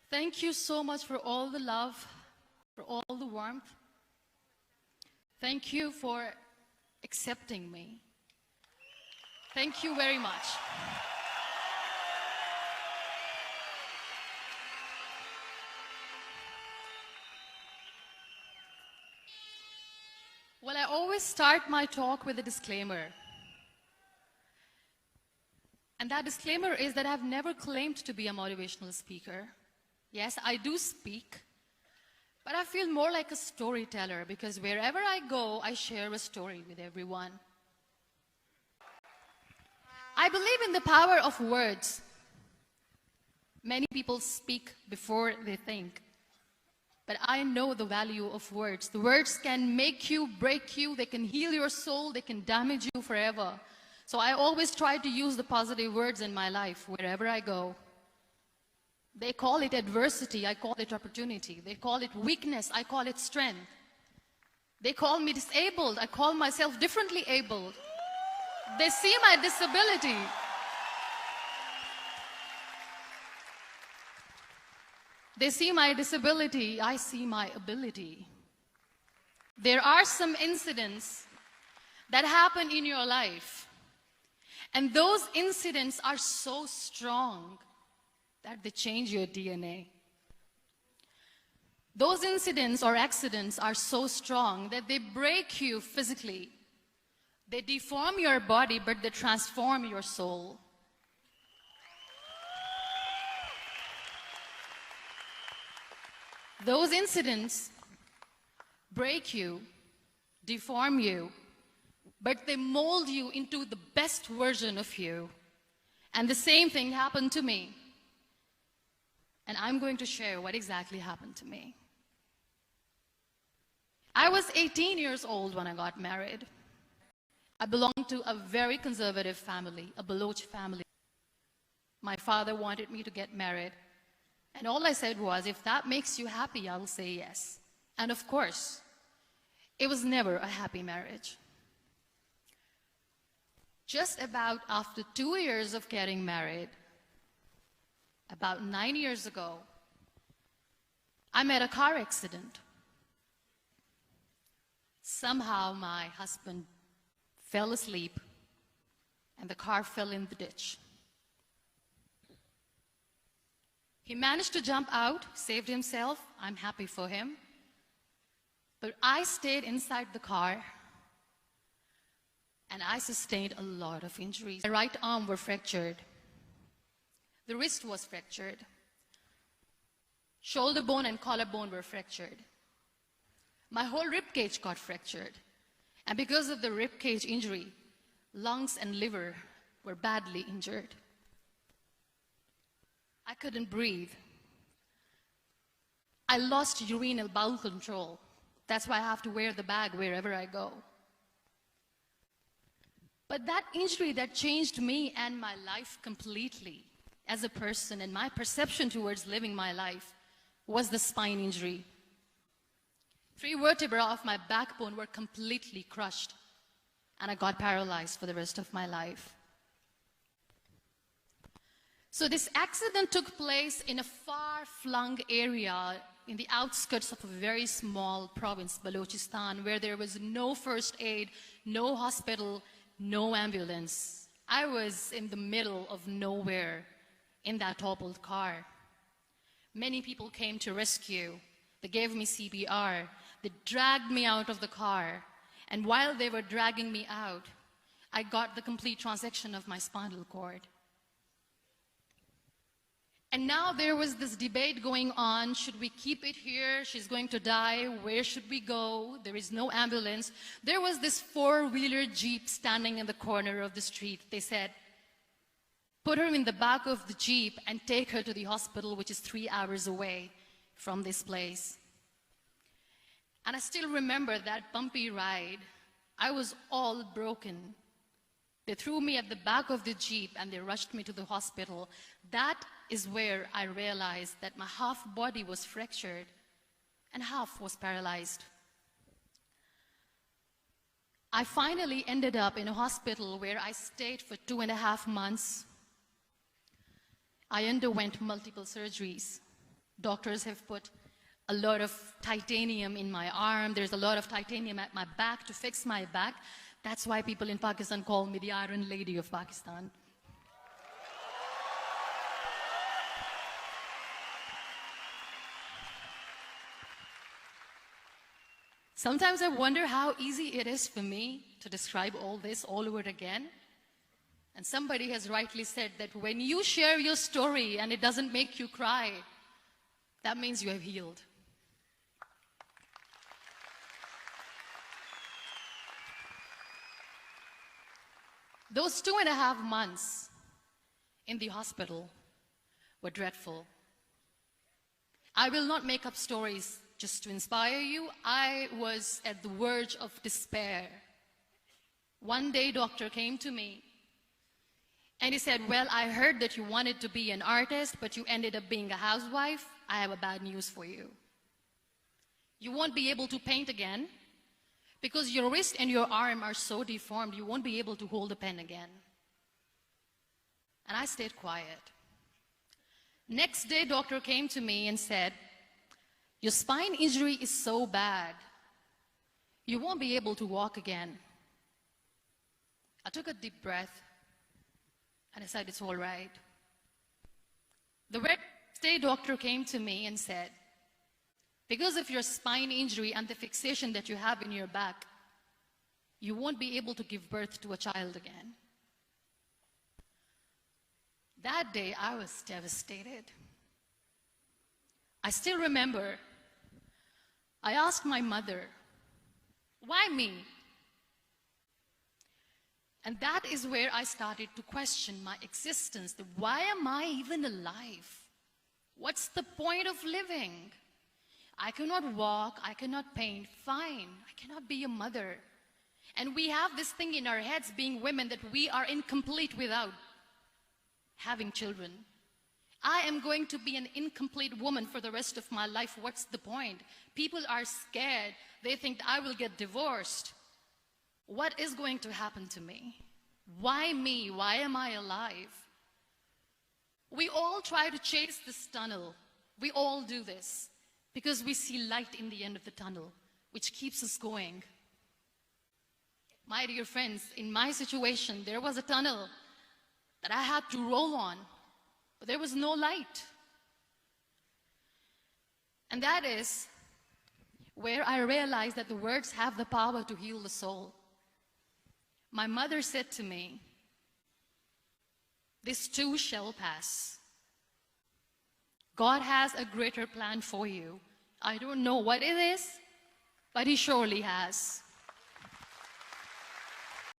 Thank you so much for all the love, for all the warmth. Thank you for accepting me. Thank you very much. Well, I always start my talk with a disclaimer. And that disclaimer is that I've never claimed to be a motivational speaker. Yes, I do speak, but I feel more like a storyteller because wherever I go, I share a story with everyone. I believe in the power of words. Many people speak before they think, but I know the value of words. The words can make you, break you, they can heal your soul, they can damage you forever. So I always try to use the positive words in my life wherever I go. They call it adversity, I call it opportunity. They call it weakness, I call it strength. They call me disabled, I call myself differently abled. They see my disability. They see my disability, I see my ability. There are some incidents that happen in your life, and those incidents are so strong that they change your DNA. Those incidents or accidents are so strong that they break you physically. They deform your body, but they transform your soul. Those incidents break you, deform you, but they mold you into the best version of you. And the same thing happened to me. And I'm going to share what exactly happened to me. I was 18 years old when I got married. I belonged to a very conservative family, a Baloch family. My father wanted me to get married. And all I said was, if that makes you happy, I'll say yes. And of course, it was never a happy marriage. Just about after 2 years of getting married, about 9 years ago, I met a car accident. Somehow my husband fell asleep and the car fell in the ditch. He managed to jump out, saved himself. I'm happy for him. But I stayed inside the car and I sustained a lot of injuries. My right arm was fractured. The wrist was fractured. Shoulder bone and collarbone were fractured. My whole rib cage got fractured. And because of the rib cage injury, lungs and liver were badly injured. I couldn't breathe. I lost urinary bowel control. That's why I have to wear the bag wherever I go. But that injury that changed me and my life completely as a person and my perception towards living my life was the spine injury. 3 vertebrae of my backbone were completely crushed and I got paralyzed for the rest of my life. So this accident took place in a far-flung area in the outskirts of a very small province, Balochistan, where there was no first aid, no hospital, no ambulance. I was in the middle of nowhere in that toppled car. Many people came to rescue. They gave me CPR. They dragged me out of the car. And while they were dragging me out, I got the complete transection of my spinal cord. And now there was this debate going on, should we keep it here? She's going to die, where should we go? There is no ambulance. There was this 4-wheeler Jeep standing in the corner of the street. They said, put her in the back of the Jeep and take her to the hospital, which is 3 hours away from this place. And I still remember that bumpy ride. I was all broken. They threw me at the back of the Jeep and they rushed me to the hospital. That is where I realized that my half body was fractured and half was paralyzed. I finally ended up in a hospital where I stayed for 2.5 months. I underwent multiple surgeries. Doctors have put a lot of titanium in my arm. There's a lot of titanium at my back to fix my back. That's why people in Pakistan call me the Iron Lady of Pakistan. Sometimes I wonder how easy it is for me to describe all this all over again. And somebody has rightly said that when you share your story and it doesn't make you cry, that means you have healed. Those 2.5 months in the hospital were dreadful. I will not make up stories just to inspire you. I was at the verge of despair. One day, doctor came to me and he said, well, I heard that you wanted to be an artist, but you ended up being a housewife. I have a bad news for you. You won't be able to paint again because your wrist and your arm are so deformed, you won't be able to hold a pen again. And I stayed quiet. Next day, doctor came to me and said, your spine injury is so bad, you won't be able to walk again. I took a deep breath and I said, it's all right. The next day, doctor came to me and said, because of your spine injury and the fixation that you have in your back, you won't be able to give birth to a child again. That day, I was devastated. I still remember, I asked my mother, why me? And that is where I started to question my existence. Why am I even alive? What's the point of living? I cannot walk, I cannot paint, fine. I cannot be a mother. And we have this thing in our heads, being women, that we are incomplete without having children. I am going to be an incomplete woman for the rest of my life. What's the point? People are scared. They think I will get divorced. What is going to happen to me? Why me? Why am I alive? We all try to chase this tunnel. We all do this because we see light in the end of the tunnel, which keeps us going. My dear friends, in my situation, there was a tunnel that I had to roll on, but there was no light. And that is where I realized that the words have the power to heal the soul. My mother said to me, this too shall pass. God has a greater plan for you. I don't know what it is, but He surely has.